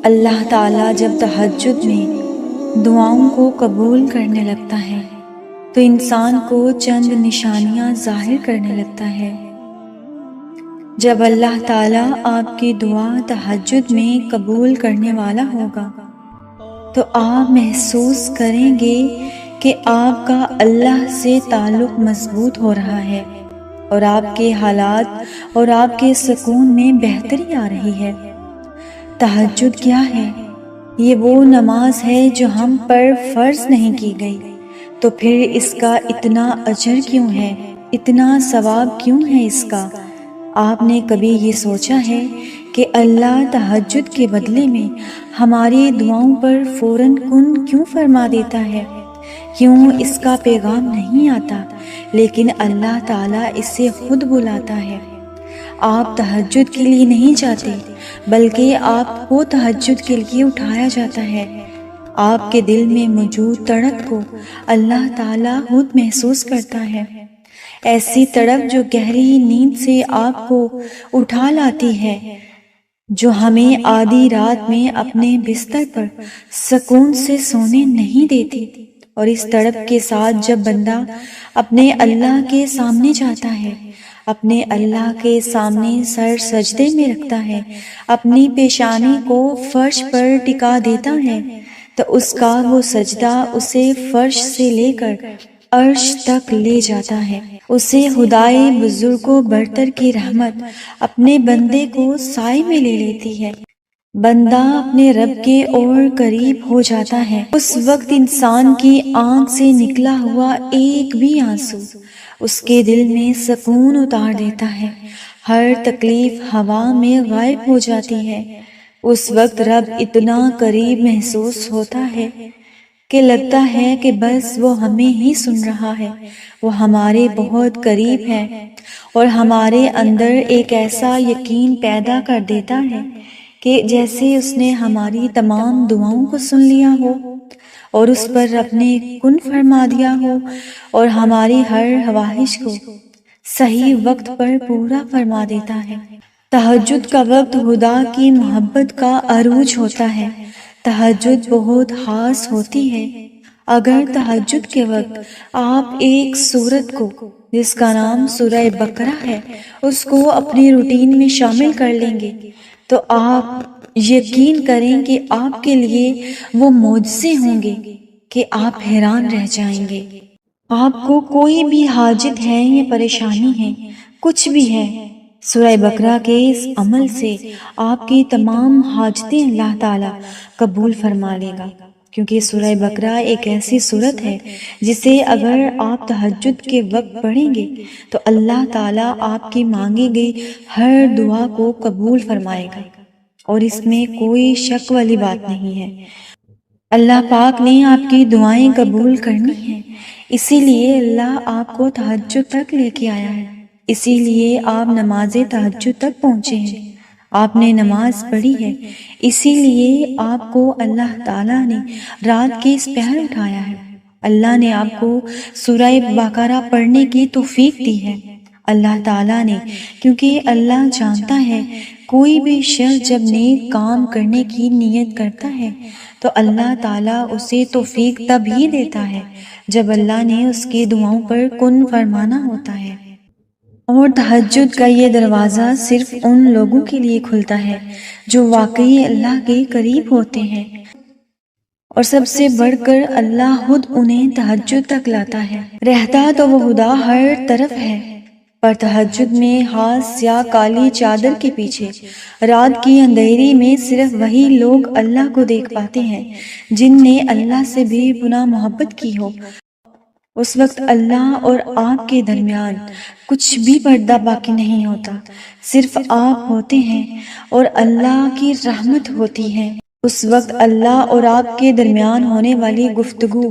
اللہ تعالیٰ جب تہجد میں دعاؤں کو قبول کرنے لگتا ہے تو انسان کو چند نشانیاں ظاہر کرنے لگتا ہے۔ جب اللہ تعالیٰ آپ کی دعا تہجد میں قبول کرنے والا ہوگا تو آپ محسوس کریں گے کہ آپ کا اللہ سے تعلق مضبوط ہو رہا ہے اور آپ کے حالات اور آپ کے سکون میں بہتری آ رہی ہے۔ تہجد کیا ہے؟ یہ وہ نماز ہے جو ہم پر فرض نہیں کی گئی، تو پھر اس کا اتنا اجر کیوں ہے، اتنا ثواب کیوں ہے اس کا؟ آپ نے کبھی یہ سوچا ہے کہ اللہ تہجد کے بدلے میں ہماری دعاؤں پر فوراً کن کیوں فرما دیتا ہے؟ کیوں اس کا پیغام نہیں آتا، لیکن اللہ تعالیٰ اسے خود بلاتا ہے؟ آپ تہجد کے لیے نہیں جاتے، بلکہ آپ کو تہجد کے لیے اٹھایا جاتا ہے۔ آپ کے دل میں موجود تڑپ کو اللہ تعالیٰ خود محسوس کرتا ہے، ایسی تڑپ جو گہری نیند سے آپ کو اٹھا لاتی ہے، جو ہمیں آدھی رات میں اپنے بستر پر سکون سے سونے نہیں دیتی۔ اور اس تڑپ کے ساتھ جب بندہ اپنے اللہ کے سامنے جاتا ہے، اپنے اللہ کے سامنے سر سجدے میں رکھتا ہے، اپنی پیشانی کو فرش پر ٹکا دیتا ہے، تو اس کا وہ سجدہ اسے فرش سے لے کر عرش تک لے جاتا ہے۔ اسے خدائے بزرگ و برتر کی رحمت اپنے بندے کو سائے میں لے لیتی ہے۔ بندہ اپنے رب کے اور قریب ہو جاتا ہے۔ اس وقت انسان کی آنکھ سے نکلا ہوا ایک بھی آنسو اس کے دل میں سکون اتار دیتا ہے، ہر تکلیف ہوا میں غائب ہو جاتی ہے۔ اس وقت رب اتنا قریب محسوس ہوتا ہے کہ لگتا ہے کہ بس وہ ہمیں ہی سن رہا ہے، وہ ہمارے بہت قریب ہے، اور ہمارے اندر ایک ایسا یقین پیدا کر دیتا ہے کہ جیسے اس نے ہماری تمام دعاؤں کو سن لیا ہو اور اس پر اپنے کن فرما دیا ہو، اور ہماری ہر خواہش کو صحیح وقت پر پورا فرما دیتا ہے۔ تہجد کا وقت خدا کی محبت کا عروج ہوتا ہے۔ تہجد بہت خاص ہوتی ہے۔ اگر تہجد کے وقت آپ ایک سورت کو، جس کا نام سورہ بقرہ ہے، اس کو اپنی روٹین میں شامل کر لیں گے تو آپ یقین کریں کہ آپ کے لیے وہ معجزے ہوں گے کہ آپ حیران رہ جائیں گے۔ آپ کو کوئی بھی حاجت ہے یا پریشانی ہے، کچھ بھی ہے، سورہ بقرہ کے اس عمل سے آپ کی تمام حاجتیں اللہ تعالیٰ قبول فرما لے گا، کیونکہ سورہ بقرہ ایک ایسی سورت ہے جسے اگر آپ تہجد کے وقت پڑھیں گے تو اللہ تعالیٰ آپ کی مانگی گئی ہر دعا کو قبول فرمائے گا، اور اس میں کوئی شک والی بات نہیں ہے۔ اللہ پاک نے آپ کی دعائیں قبول کرنی ہیں، اسی لیے اللہ آپ کو تہجد تک لے کے آیا ہے، اسی لیے آپ نماز تہجد تک پہنچے ہیں، آپ نے نماز پڑھی ہے، اسی لیے آپ کو اللہ تعالیٰ نے رات کے اس پہر اٹھایا ہے۔ اللہ نے آپ کو سورہ بقرہ پڑھنے کی توفیق دی ہے، اللہ تعالیٰ نے، کیونکہ اللہ جانتا ہے کوئی بھی شخص جب نیک کام کرنے کی نیت کرتا ہے تو اللہ تعالیٰ اسے توفیق تب ہی دیتا ہے جب اللہ نے اس کی دعاؤں پر کن فرمانا ہوتا ہے۔ اور تہجد کا یہ دروازہ صرف ان لوگوں کے لیے کھلتا ہے جو واقعی اللہ کے قریب ہوتے ہیں، اور سب سے بڑھ کر اللہ خود انہیں تہجد تک لاتا ہے۔ رہتا تو وہ خدا ہر طرف ہے، پر تہجد میں خاص سیاہ کالی چادر کے پیچھے رات کی اندھیری میں صرف وہی لوگ اللہ کو دیکھ پاتے ہیں جن نے اللہ سے بھی پناہ محبت کی ہو۔ اس وقت اللہ اور آپ کے درمیان کچھ بھی پردہ باقی نہیں ہوتا، صرف آپ ہوتے ہیں اور اللہ کی رحمت ہوتی ہے۔ اس وقت اللہ اور آپ کے درمیان ہونے والی گفتگو،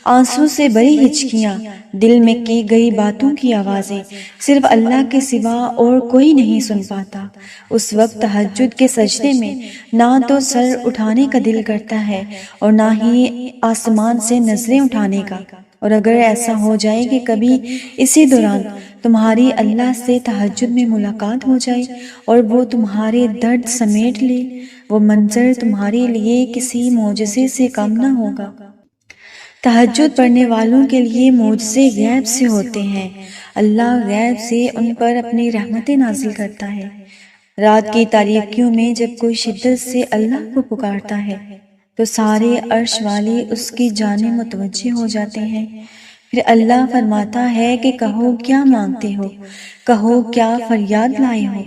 آنسو سے بھری ہچکیاں، دل میں کی گئی باتوں کی آوازیں صرف اللہ کے سوا اور کوئی نہیں سن پاتا۔ اس وقت تہجد کے سجدے میں نہ تو سر اٹھانے کا دل کرتا ہے اور نہ ہی آسمان سے نظریں اٹھانے کا، اور اگر ایسا ہو جائے کہ کبھی اسی دوران تمہاری اللہ سے تہجد میں ملاقات ہو جائے اور وہ تمہارے درد سمیٹ لے، وہ منظر تمہارے لیے کسی معجزے سے کم نہ ہوگا۔ تہجد پڑھنے والوں کے لیے معجزے غیب سے ہوتے ہیں، اللہ غیب سے ان پر اپنی رحمتیں نازل کرتا ہے۔ رات کی تاریکیوں میں جب کوئی شدت سے اللہ کو پکارتا ہے تو سارے عرش والے اس کی جانب متوجہ ہو جاتے ہیں۔ پھر اللہ فرماتا ہے کہ کہو کیا مانگتے ہو، کہو کیا فریاد لائے ہو۔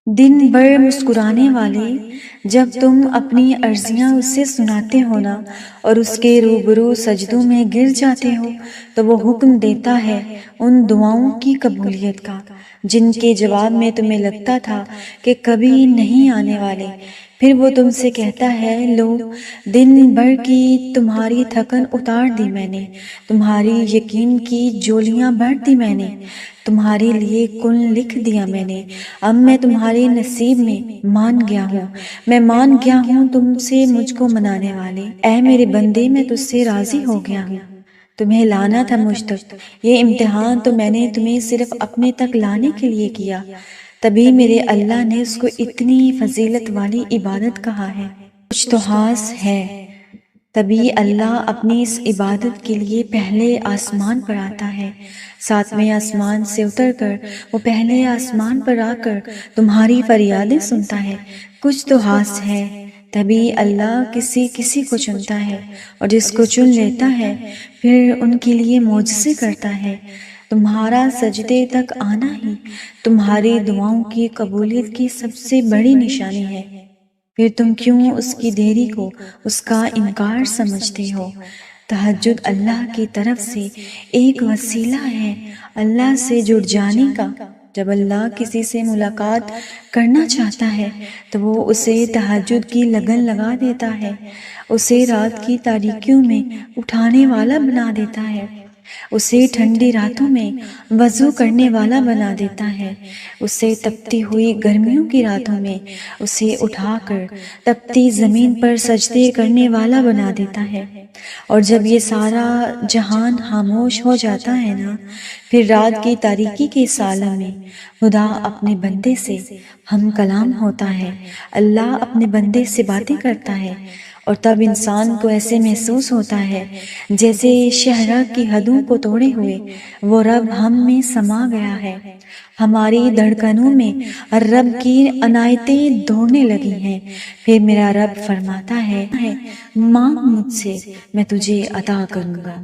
دن بھر مسکرانے والے، جب تم اپنی عرضیاں اسے سناتے ہو نا اور اس کے روبرو سجدوں میں گر جاتے ہو تو وہ حکم دیتا ہے ان دعاؤں کی قبولیت کا جن کے جواب میں تمہیں لگتا تھا کہ کبھی نہیں آنے والے۔ پھر وہ تم سے کہتا ہے لو، دن بھر کی تمہاری تھکن اتار دی میں نے، تمہاری یقین کی جولیاں بھر دی میں نے، تمہارے لیے کن لکھ دیا میں نے، اب میں تمہارے نصیب میں مان گیا ہوں، میں مان گیا ہوں تم سے مجھ کو منانے والے۔ اے میرے بندے، میں تجھ سے راضی ہو گیا ہوں، تمہیں لانا تھا مجھ تک، یہ امتحان تو میں نے تمہیں صرف اپنے تک لانے کے لیے کیا، تبھی میرے اللہ نے اس کو اتنی فضیلت والی عبادت کہا ہے۔ کچھ تو خاص ہے، تبھی اللہ اپنی اس عبادت کے لیے پہلے آسمان پر آتا ہے، ساتویں آسمان سے اتر کر وہ پہلے آسمان پر آ کر تمہاری فریادیں سنتا ہے۔ کچھ تو خاص ہے، تبھی اللہ کسی کو چنتا ہے اور جس کو چن لیتا ہے پھر ان کے لیے معجزے کرتا ہے۔ تمہارا سجدے تک آنا ہی تمہاری دعاؤں کی قبولیت کی سب سے بڑی نشانی ہے، پھر تم کیوں اس کی دیری کو اس کا انکار سمجھتے ہو؟ تہجد اللہ کی طرف سے ایک وسیلہ ہے اللہ سے جڑ جانے کا۔ جب اللہ کسی سے ملاقات کرنا چاہتا ہے تو وہ اسے تہجد کی لگن لگا دیتا ہے، اسے رات کی تاریکیوں میں اٹھانے والا بنا دیتا ہے، اسے ٹھنڈی راتوں میں وضو کرنے والا بنا دیتا ہے، اسے تپتی ہوئی گرمیوں کی راتوں میں اسے اٹھا کر تپتی زمین پر سجدے کرنے والا بنا دیتا ہے۔ اور جب یہ سارا جہان خاموش ہو جاتا ہے نا، پھر رات کی تاریکی کے اس عالم میں خدا اپنے بندے سے ہم کلام ہوتا ہے، اللہ اپنے بندے سے باتیں کرتا ہے، اور تب انسان کو ایسے محسوس ہوتا ہے جیسے شہرہ کی حدوں کو توڑے ہوئے وہ رب ہم میں سما گیا ہے، ہماری دھڑکنوں میں رب کی عنایتیں دوڑنے لگی ہیں۔ پھر میرا رب فرماتا ہے مانگ مجھ سے، میں تجھے عطا کروں گا۔